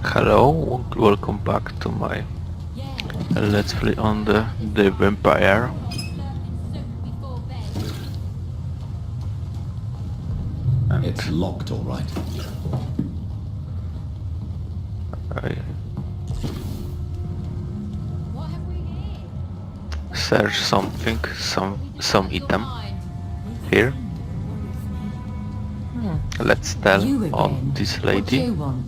Hello, welcome back to my Let's Play on the Vampire. And It's locked, all right. I search something, some item here. Let's tell on this lady. What do you want?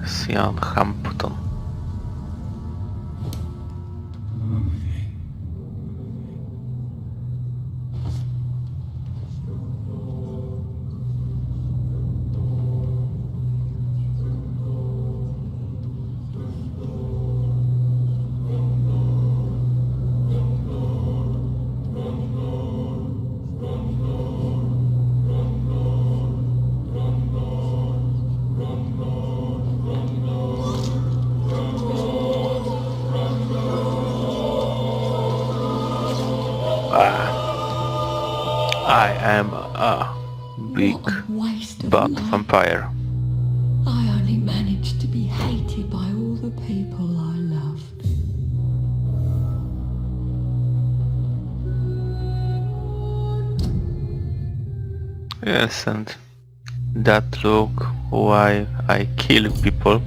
Sian Hampton. I am a big What a waste of bad life. vampire. I only managed to be hated by all the people I loved. Yes, and that look why I kill people.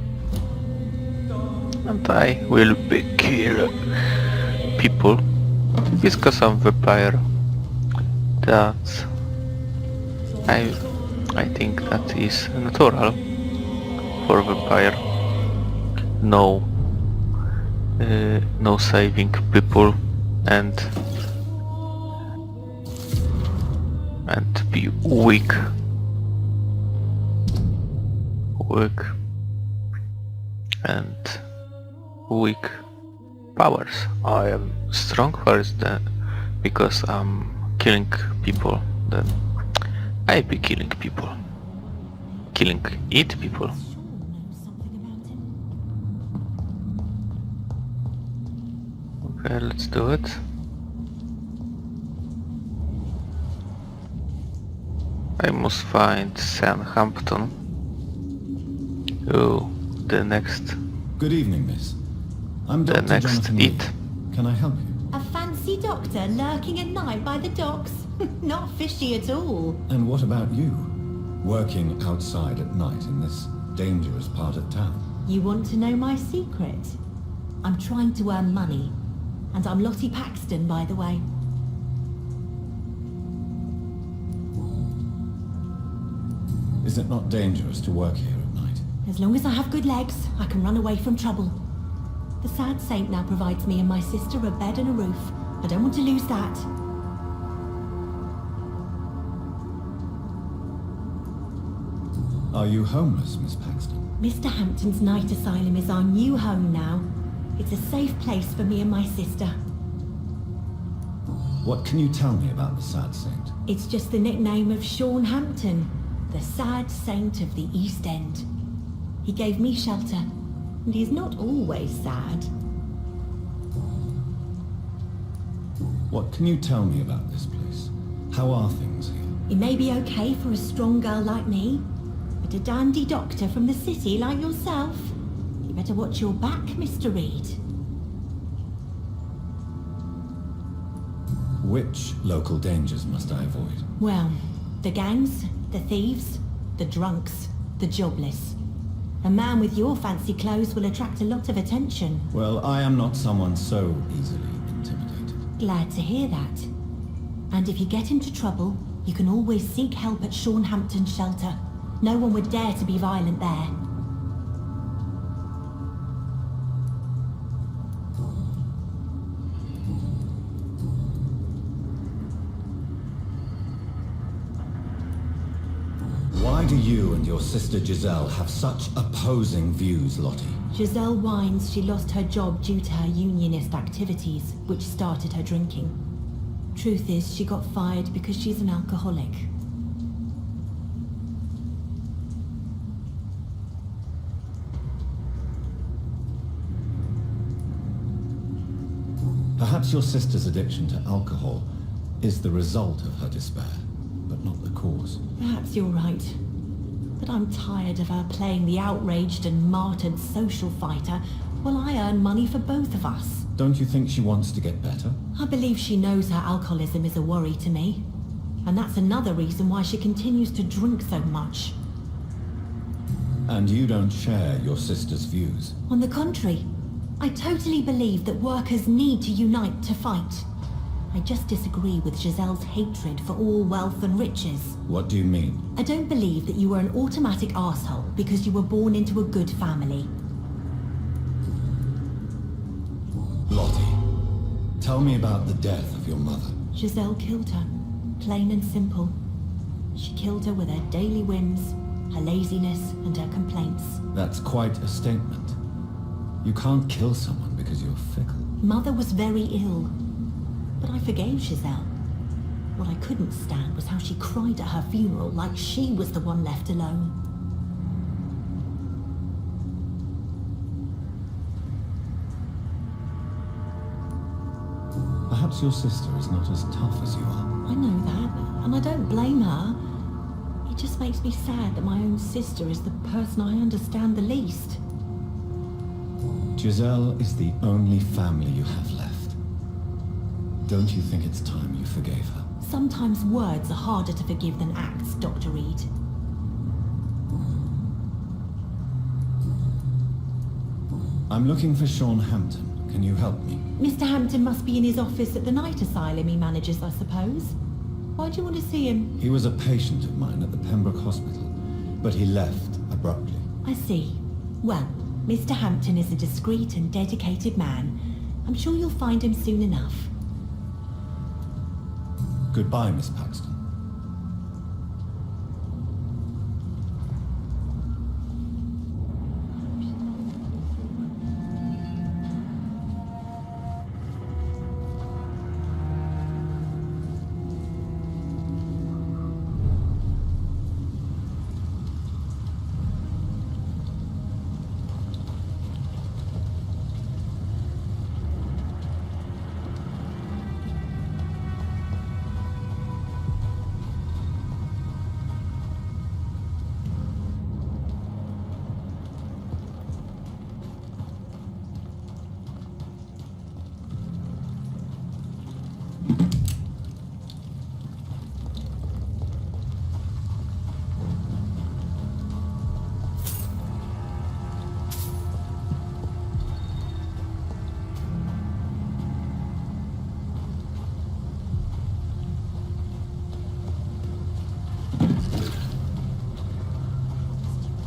And I will be kill people because I'm vampire. That I think that is natural for vampire. No, no saving people and be weak and weak powers. I am strong first because I'm killing people, then I be killing people. Eat people. Okay, let's do it. I must find Southampton. Oh, the next. Good evening, miss. I'm The Dr. next Jonathan eat. Lee. Can I help you? A fancy doctor lurking at night by the docks? Not fishy at all. And what about you? Working outside at night in this dangerous part of town? You want to know my secret? I'm trying to earn money. And I'm Lottie Paxton, by the way. Is it not dangerous to work here at night? As long as I have good legs, I can run away from trouble. The sad saint now provides me and my sister a bed and a roof. I don't want to lose that. Are you homeless, Miss Paxton? Mr. Hampton's night asylum is our new home now. It's a safe place for me and my sister. What can you tell me about the sad saint? It's just the nickname of Sean Hampton, the sad saint of the East End. He gave me shelter, and he's not always sad. What can you tell me about this place? How are things here? It may be okay for a strong girl like me, but a dandy doctor from the city like yourself, you better watch your back, Mr. Reed. Which local dangers must I avoid? Well, the gangs, the thieves, the drunks, the jobless. A man with your fancy clothes will attract a lot of attention. Well, I am not someone so easily intimidated. Glad to hear that. And if you get into trouble, you can always seek help at Sean Hampton's shelter. No one would dare to be violent there. Why do you and your sister Giselle have such opposing views, Lottie? Giselle whines she lost her job due to her unionist activities, which started her drinking. Truth is, she got fired because she's an alcoholic. Perhaps Perhaps your sister's addiction to alcohol is the result of her despair, but not the cause. Perhaps you're right. But I'm tired of her playing the outraged and martyred social fighter while I earn money for both of us. Don't you think she wants to get better? I believe she knows her alcoholism is a worry to me. And that's another reason why she continues to drink so much. And you don't share your sister's views? On the contrary, I totally believe that workers need to unite to fight. I just disagree with Giselle's hatred for all wealth and riches. What do you mean? I don't believe that you were an automatic arsehole because you were born into a good family. Lottie, tell me about the death of your mother. Giselle killed her, plain and simple. She killed her with her daily whims, her laziness and her complaints. That's quite a statement. You can't kill someone because you're fickle. Mother was very ill, but I forgave Giselle. What I couldn't stand was how she cried at her funeral like she was the one left alone. Perhaps your sister is not as tough as you are. I know that, and I don't blame her. It just makes me sad that my own sister is the person I understand the least. Giselle is the only family you have left. Don't you think it's time you forgave her? Sometimes words are harder to forgive than acts, Dr. Reed. I'm looking for Sean Hampton. Can you help me? Mr. Hampton must be in his office at the night asylum he manages, I suppose. Why do you want to see him? He was a patient of mine at the Pembroke Hospital, but he left abruptly. I see. Well, Mr. Hampton is a discreet and dedicated man. I'm sure you'll find him soon enough. Goodbye, Miss Paxton.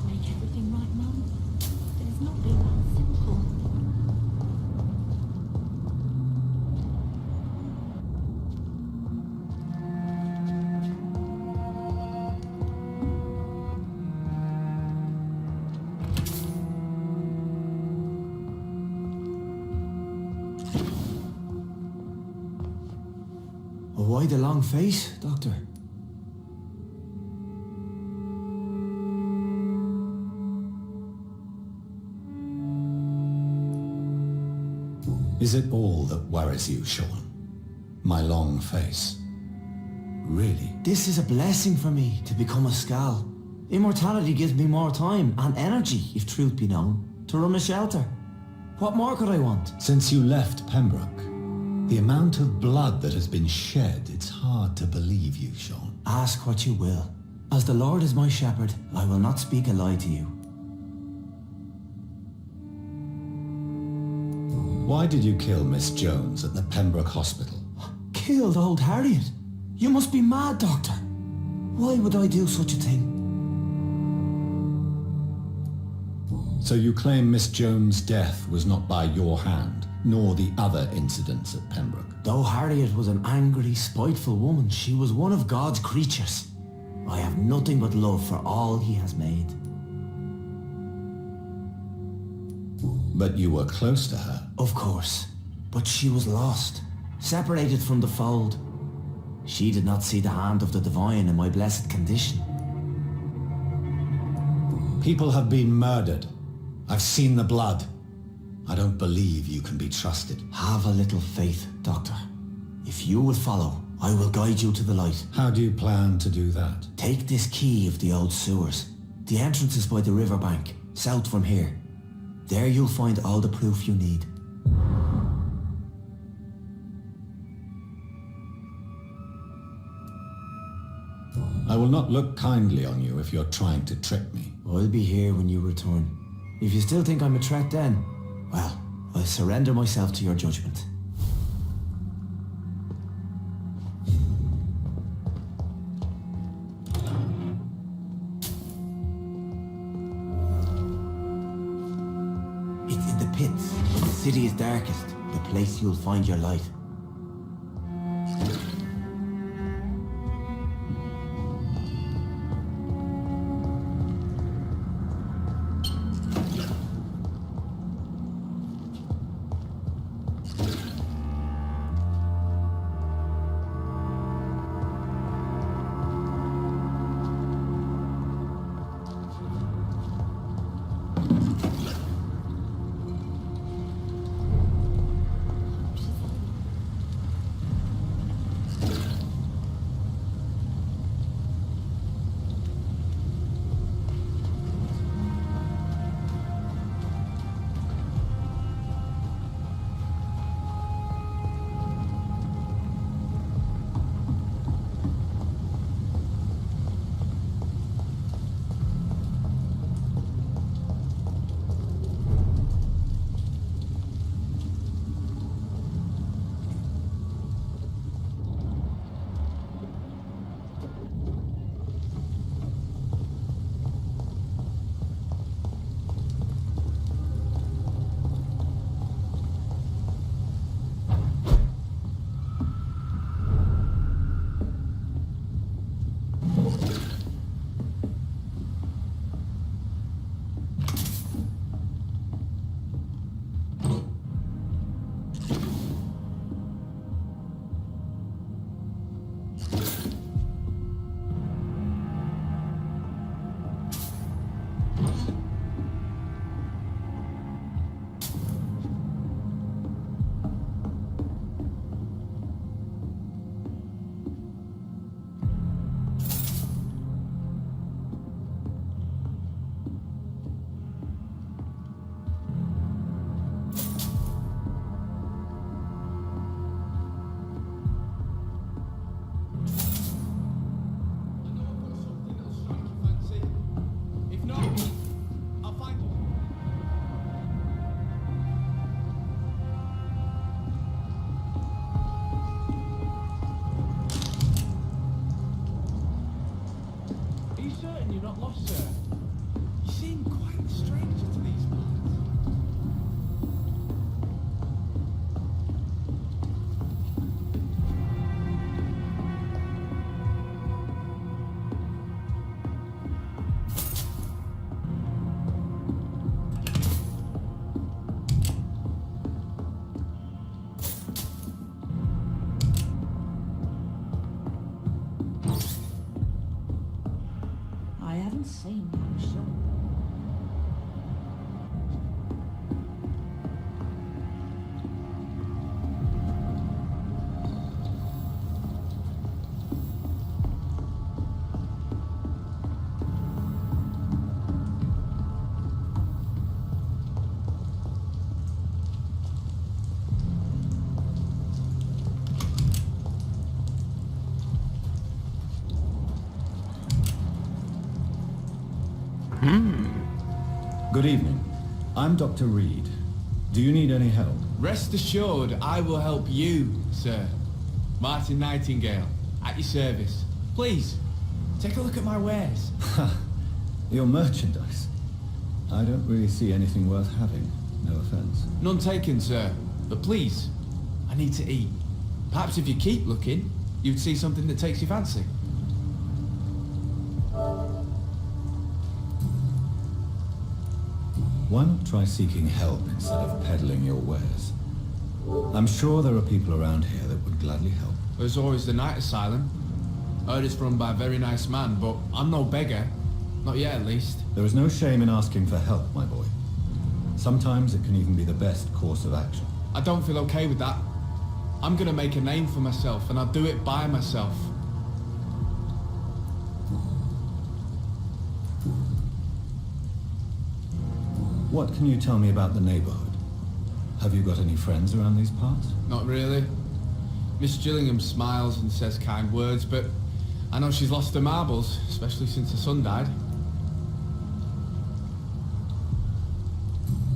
Make everything right, Mum? But it's not been that simple. Why the long face, Doctor? Is it all that worries you, Sean? My long face? Really? This is a blessing for me to become a Skal. Immortality gives me more time and energy, if truth be known, to run a shelter. What more could I want? Since you left Pembroke, the amount of blood that has been shed, it's hard to believe you, Sean. Ask what you will. As the Lord is my shepherd, I will not speak a lie to you. Why did you kill Miss Jones at the Pembroke Hospital? Killed old Harriet? You must be mad, Doctor. Why would I do such a thing? So you claim Miss Jones' death was not by your hand, nor the other incidents at Pembroke? Though Harriet was an angry, spiteful woman, she was one of God's creatures. I have nothing but love for all he has made. But you were close to her. Of course. But she was lost, separated from the fold. She did not see the hand of the divine in my blessed condition. People have been murdered. I've seen the blood. I don't believe you can be trusted. Have a little faith, Doctor. If you will follow, I will guide you to the light. How do you plan to do that? Take this key of the old sewers. The entrance is by the riverbank, south from here. There you'll find all the proof you need. I will not look kindly on you if you're trying to trick me. I'll be here when you return. If you still think I'm a threat then, well, I'll surrender myself to your judgment. It's in the pits. When the city is darkest, the place you'll find your light. Same, I'm sure. Good evening. I'm Dr. Reed. Do you need any help? Rest assured, I will help you, sir. Martin Nightingale, at your service. Please, take a look at my wares. Your merchandise. I don't really see anything worth having. No offense. None taken, sir. But please, I need to eat. Perhaps if you keep looking, you'd see something that takes your fancy. Why not try seeking help instead of peddling your wares? I'm sure there are people around here that would gladly help. There's always the night asylum. Heard it's run by a very nice man, but I'm no beggar. Not yet, at least. There is no shame in asking for help, my boy. Sometimes it can even be the best course of action. I don't feel okay with that. I'm gonna make a name for myself, and I'll do it by myself. What can you tell me about the neighborhood? Have you got any friends around these parts? Not really. Miss Gillingham smiles and says kind words, but I know she's lost her marbles, especially since her son died.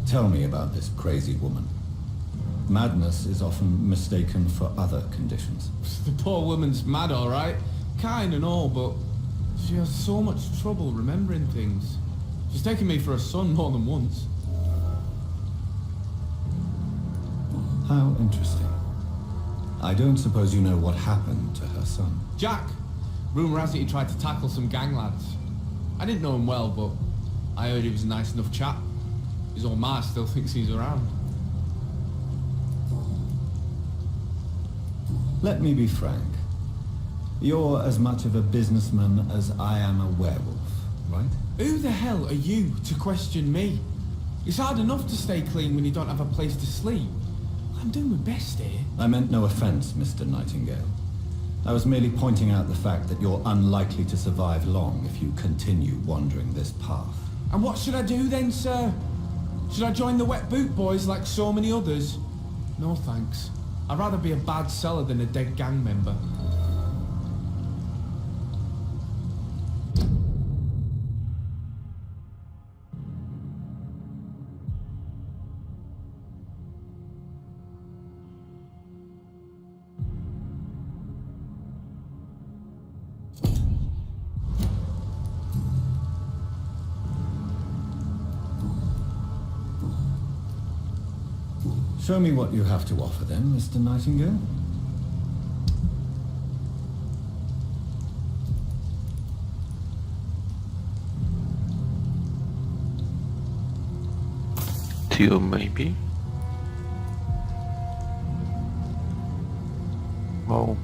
Tell me about this crazy woman. Madness is often mistaken for other conditions. The poor woman's mad, all right. Kind and all, but she has so much trouble remembering things. She's taken me for a son more than once. How interesting. I don't suppose you know what happened to her son. Jack! Rumour has it he tried to tackle some gang lads. I didn't know him well, but I heard he was a nice enough chap. His old ma still thinks he's around. Let me be frank. You're as much of a businessman as I am a werewolf, right? Who the hell are you to question me? It's hard enough to stay clean when you don't have a place to sleep. I'm doing my best here. I meant no offense, Mr. Nightingale. I was merely pointing out the fact that you're unlikely to survive long if you continue wandering this path. And what should I do then, sir? Should I join the wet boot boys like so many others? No thanks. I'd rather be a bad seller than a dead gang member. Show me what you have to offer then, Mr. Nightingale. Two, maybe? Oh.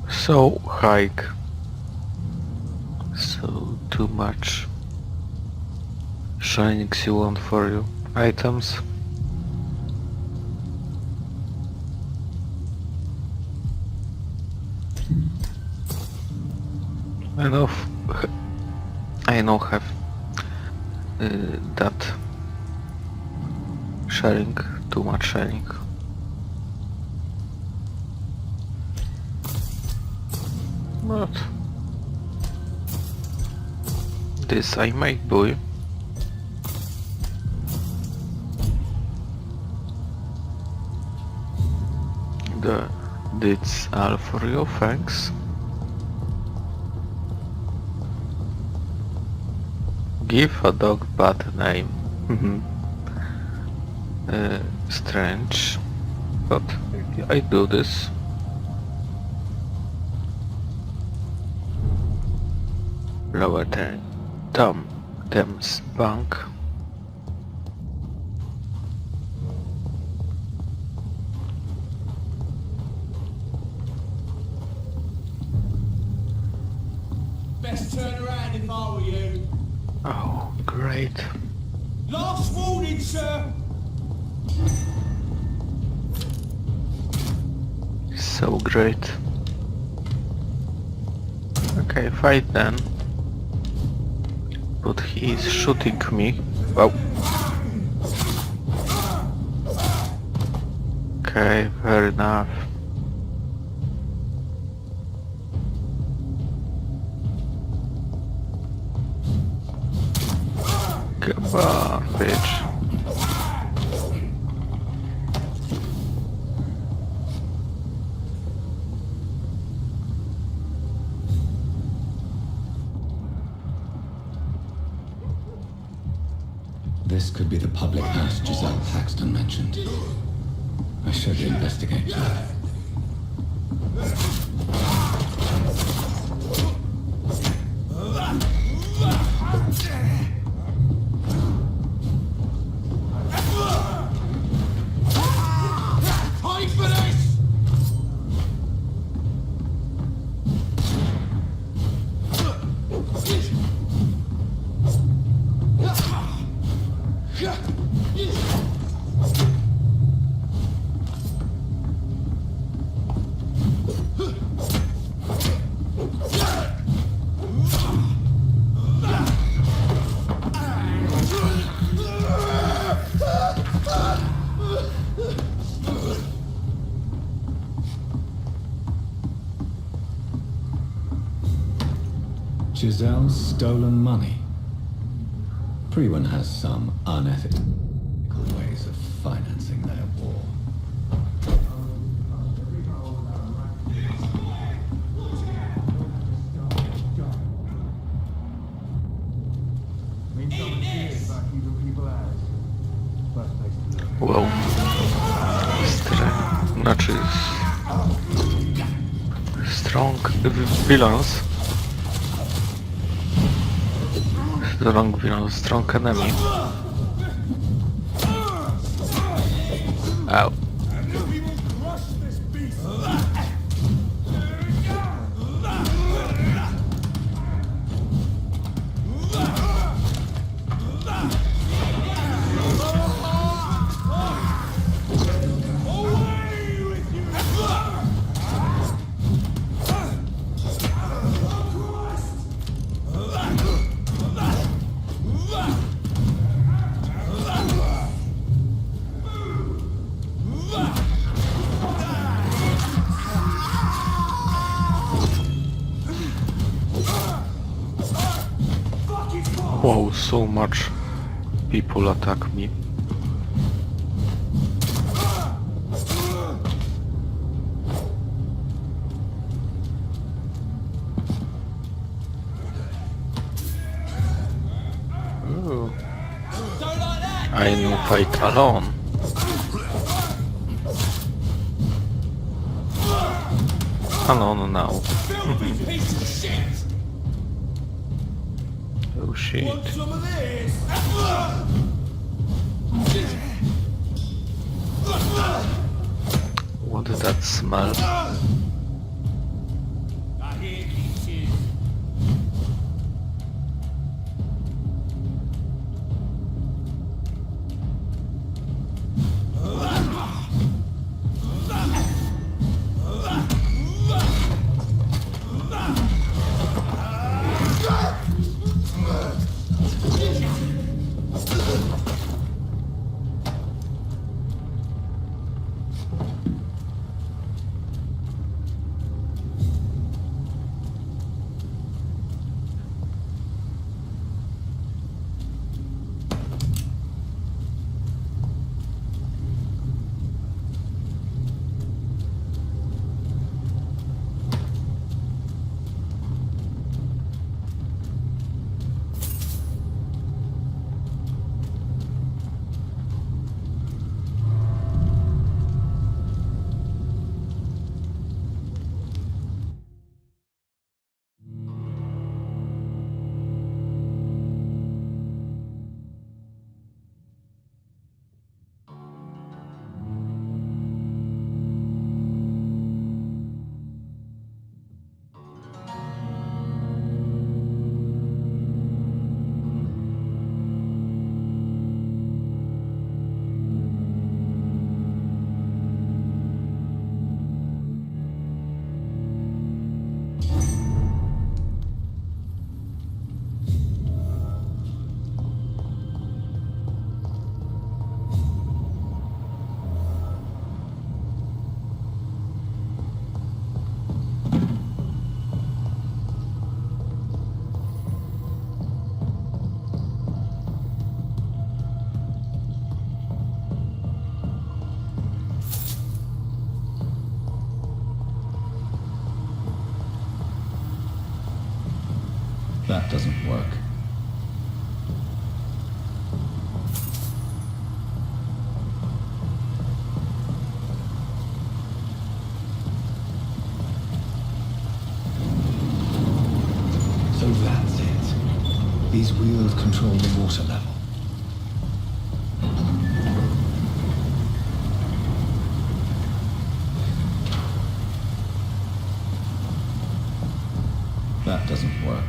So hike. So too much. Shinings you want for you. Items. I know have that sharing, too much sharing. But this I make, boy. That's all for you, thanks. Give a dog bad name. Strange, but I do this. Lower Thames Bank. Best turn around if I were you. Oh, great. Last warning, sir! So great. Okay, fight then. But he is shooting me. Wow. Okay, fair enough. Come on, bitch. This could be the public house Giselle Paxton mentioned. I should investigate. Fight for this! Giselle's stolen money. Priwen has some unethical ways of financing their war. Wow. Znaczy... Strong villains. Strong villains, strong enemy. Ow. Wow, so much people attack me. Ooh. I know fight alone. Alone now. Oh shit. What did that smell? That doesn't work. So that's it. These wheels control the water level. That doesn't work.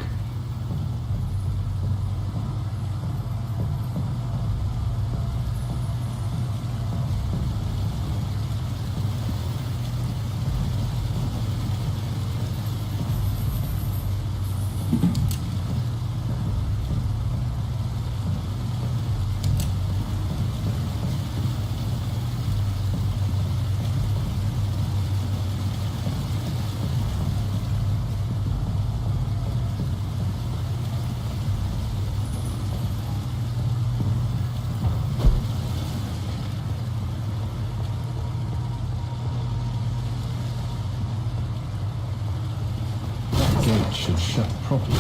gate should shut properly.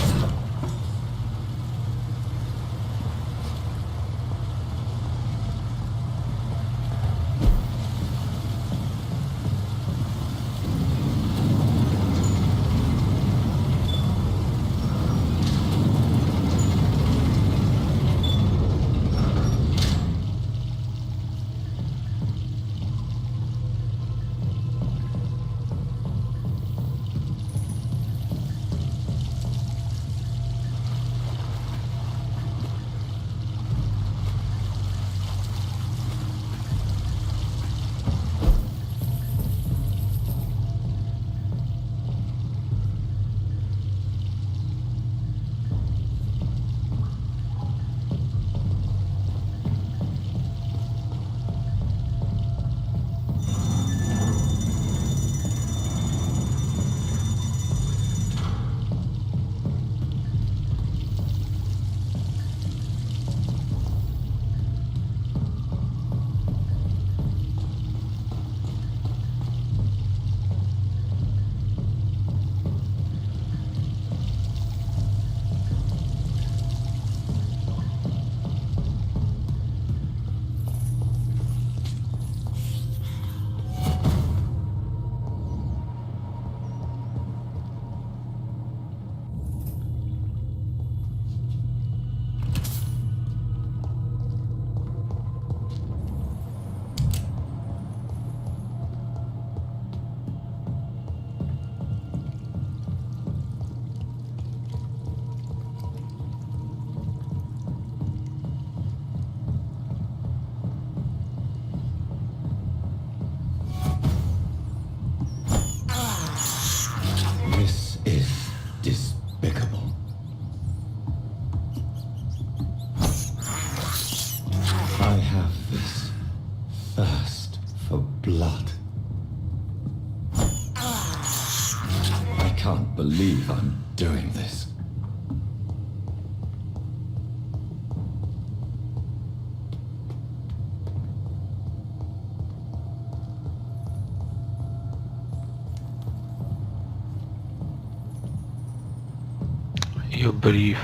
This is despicable. I have this thirst for blood. I can't believe I'm doing this. You believe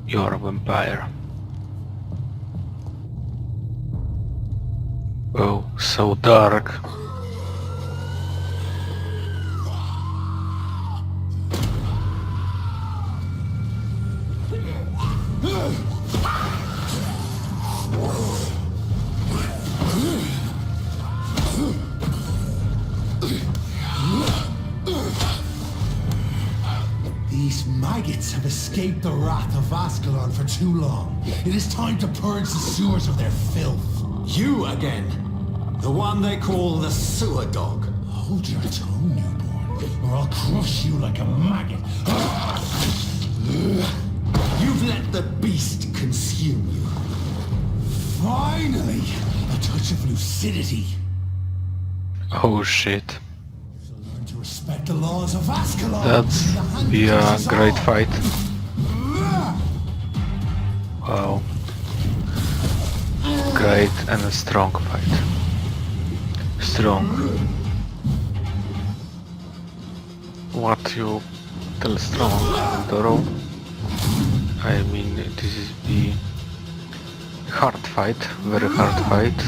you're a vampire. Oh, so dark. These maggots have escaped the wrath of Ascalon for too long. It is time to purge the sewers of their filth. You again! The one they call the sewer dog. Hold your tongue, newborn, or I'll crush you like a maggot. You've let the beast consume you. Finally! A touch of lucidity. Oh shit. Learn to respect the laws of Ascalon. That's be a great fight. Wow. Great and a strong fight. Strong. What you tell strong, Doro? I mean, this is the hard fight, very hard fight.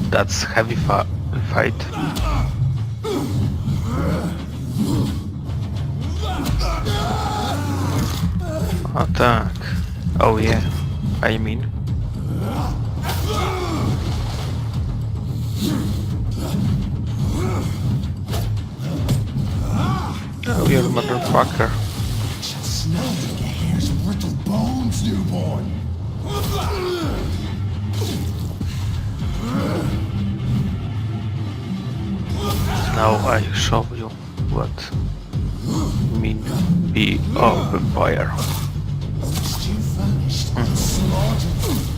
That's heavy fight. Attack. Oh yeah, I mean. Oh, you're a motherfucker. Just smell like a hair's brittle bones, newborn. Now I show you what mean be a vampire.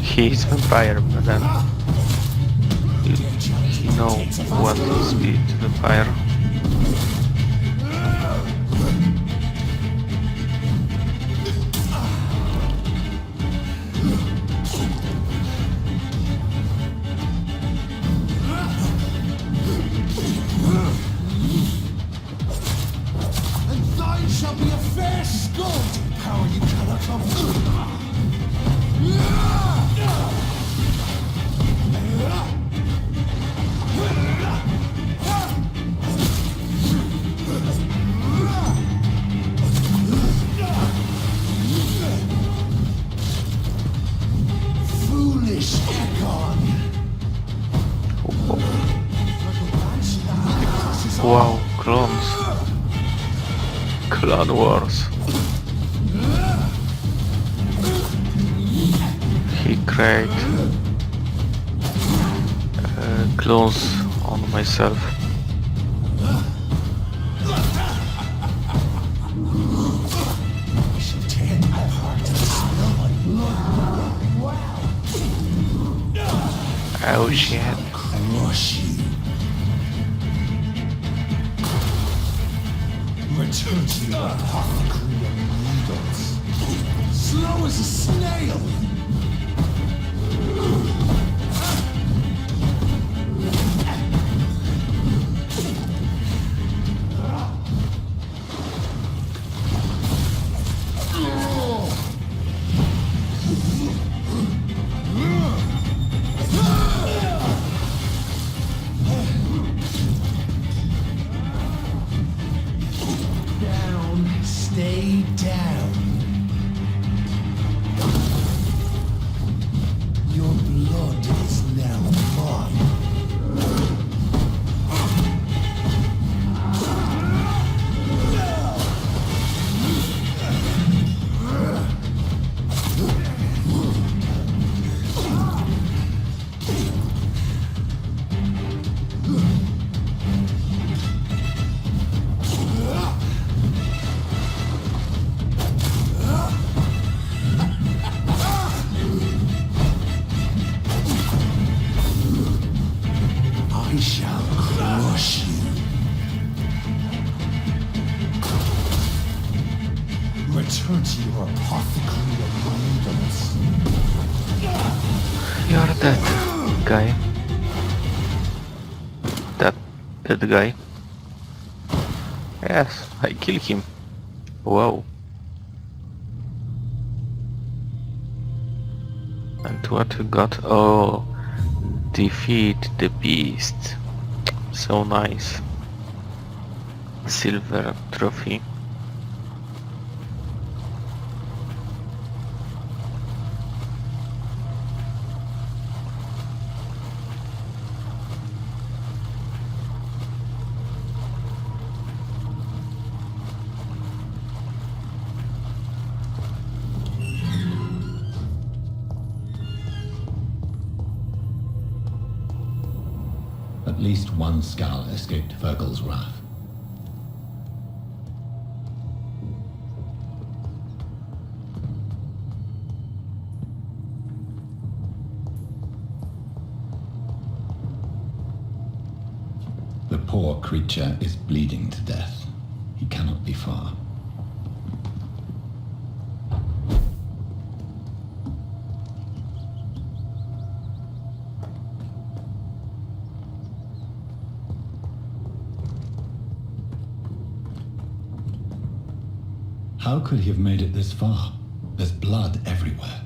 He's vampire, but then you know what is be the vampire. Wow, clones. Clone Wars. He create clones on myself. We should tear them apart and spill my blood. Oh shit. Crush you. Return to your apothecary of needles. Slow as a snail. Down, stay down. Your blood is now mine. I shall crush you. Return to your apothecary of needles. You're dead, guy. That guy. Yes, I kill him. Wow. And what we got? Oh, defeat the beast. So nice. Silver trophy. At least one skull escaped Virgil's wrath. The poor creature is bleeding to death. He cannot be far. How could he have made it this far? There's blood everywhere.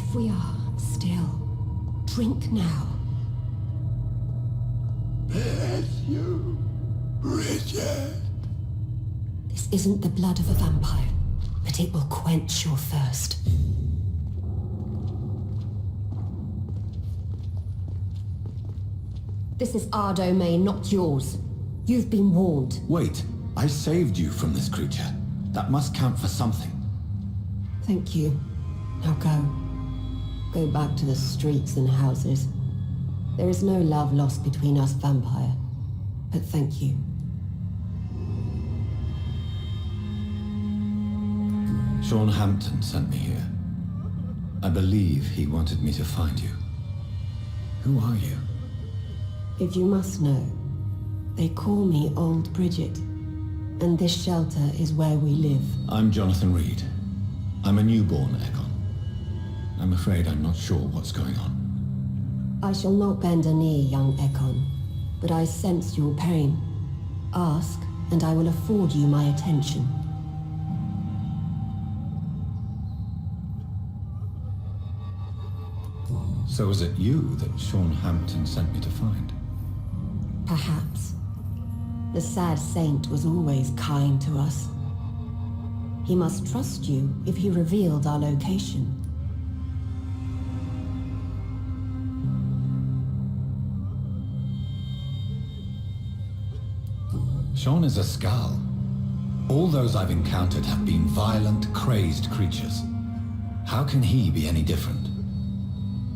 If we are still, drink now. Bless you, Bridget. This isn't the blood of a vampire, but it will quench your thirst. This is our domain, not yours. You've been warned. Wait, I saved you from this creature. That must count for something. Thank you. Now go. Go back to the streets and houses. There is no love lost between us, vampire. But thank you. Sean Hampton sent me here. I believe he wanted me to find you. Who are you? If you must know, they call me Old Bridget, and this shelter is where we live. I'm Jonathan Reed. I'm a newborn Egon. I'm afraid I'm not sure what's going on. I shall not bend a knee, young Ekon, but I sense your pain. Ask, and I will afford you my attention. So was it you that Sean Hampton sent me to find? Perhaps. The sad saint was always kind to us. He must trust you if he revealed our location. Sean is a Skal. All those I've encountered have been violent, crazed creatures. How can he be any different?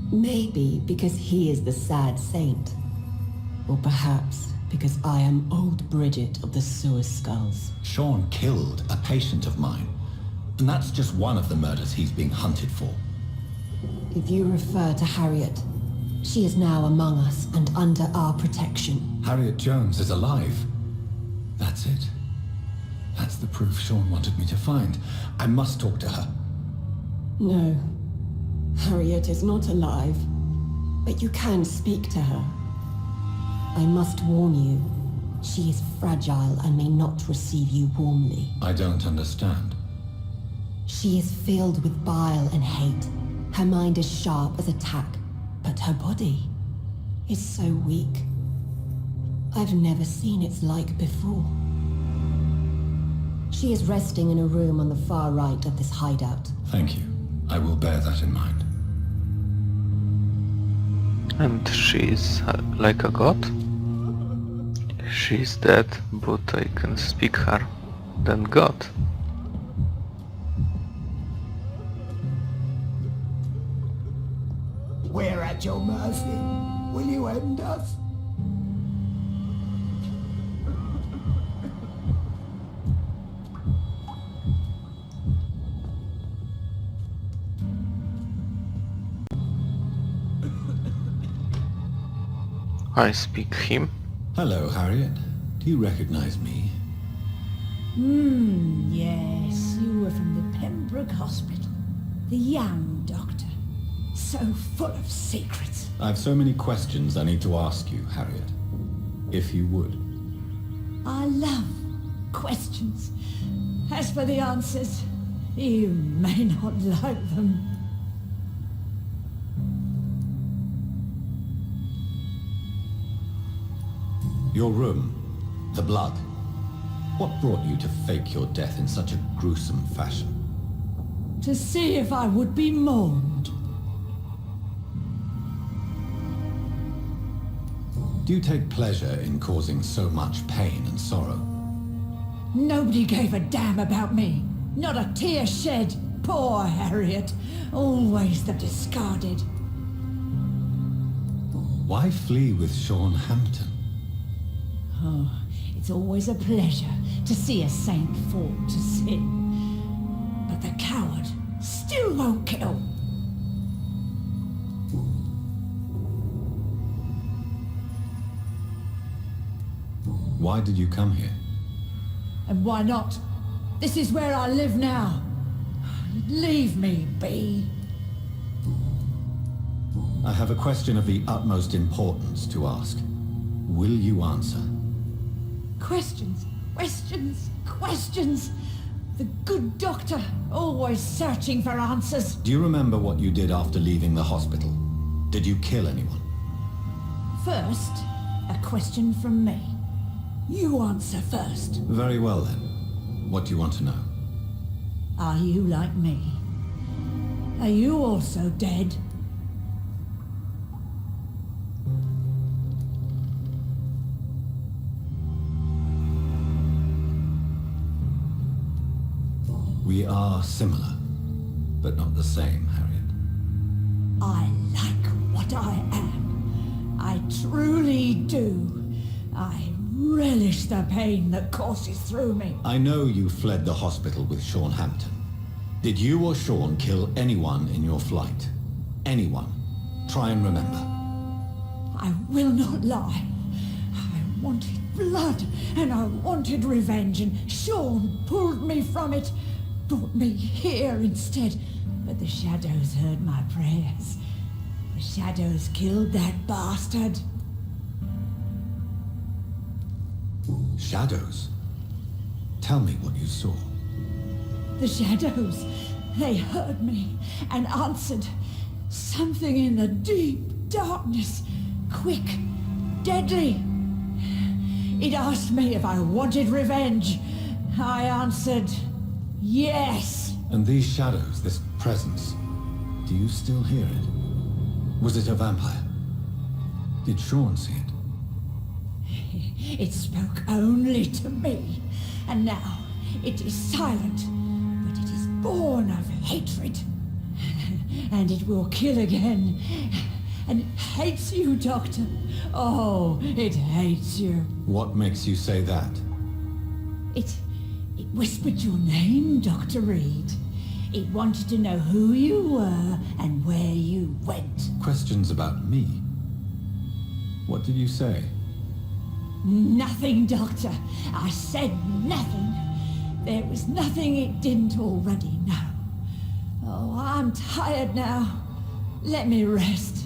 Maybe because he is the sad saint. Or perhaps because I am Old Bridget of the Sewer Skulls. Sean killed a patient of mine. And that's just one of the murders he's being hunted for. If you refer to Harriet, she is now among us and under our protection. Harriet Jones is alive. That's it. That's the proof Sean wanted me to find. I must talk to her. No, Harriet is not alive, but you can speak to her. I must warn you, she is fragile and may not receive you warmly. I don't understand. She is filled with bile and hate. Her mind is sharp as a tack, but her body is so weak. I've never seen its like before. She is resting in a room on the far right of this hideout. Thank you. I will bear that in mind. And she's like a god? She's dead, but I can speak her. Then God. We're at your mercy. Will you end us? I speak him. Hello, Harriet. Do you recognize me? Yes, you were from the Pembroke Hospital. The young doctor. So full of secrets. I've so many questions I need to ask you, Harriet. If you would. I love questions. As for the answers, you may not like them. Your room. The blood. What brought you to fake your death in such a gruesome fashion? To see if I would be mourned. Do you take pleasure in causing so much pain and sorrow? Nobody gave a damn about me. Not a tear shed. Poor Harriet. Always the discarded. Why flee with Sean Hampton? Oh, it's always a pleasure to see a saint fall to sin. But the coward still won't kill. Why did you come here? And why not? This is where I live now. Leave me be. I have a question of the utmost importance to ask. Will you answer? Questions, questions, questions. The good doctor, always searching for answers. Do you remember what you did after leaving the hospital? Did you kill anyone? First, a question from me. You answer first. Very well then. What do you want to know? Are you like me? Are you also dead? We are similar, but not the same, Harriet. I like what I am. I truly do. I relish the pain that courses through me. I know you fled the hospital with Sean Hampton. Did you or Sean kill anyone in your flight? Anyone? Try and remember. I will not lie. I wanted blood, and I wanted revenge, and Sean pulled me from it, brought me here instead. But the shadows heard my prayers. The shadows killed that bastard. Shadows? Tell me what you saw. The shadows, they heard me and answered. Something in the deep darkness, quick, deadly. It asked me if I wanted revenge. I answered, yes. And these shadows, this presence, do you still hear it? Was it a vampire? Did Sean see it? It spoke only to me, and now it is silent, but it is born of hatred. And it will kill again. And it hates you, Doctor. Oh, it hates you. What makes you say that? It whispered your name, Dr. Reed. It wanted to know who you were and where you went. Questions about me? What did you say? Nothing, Doctor. I said nothing. There was nothing it didn't already know. Oh, I'm tired now. Let me rest.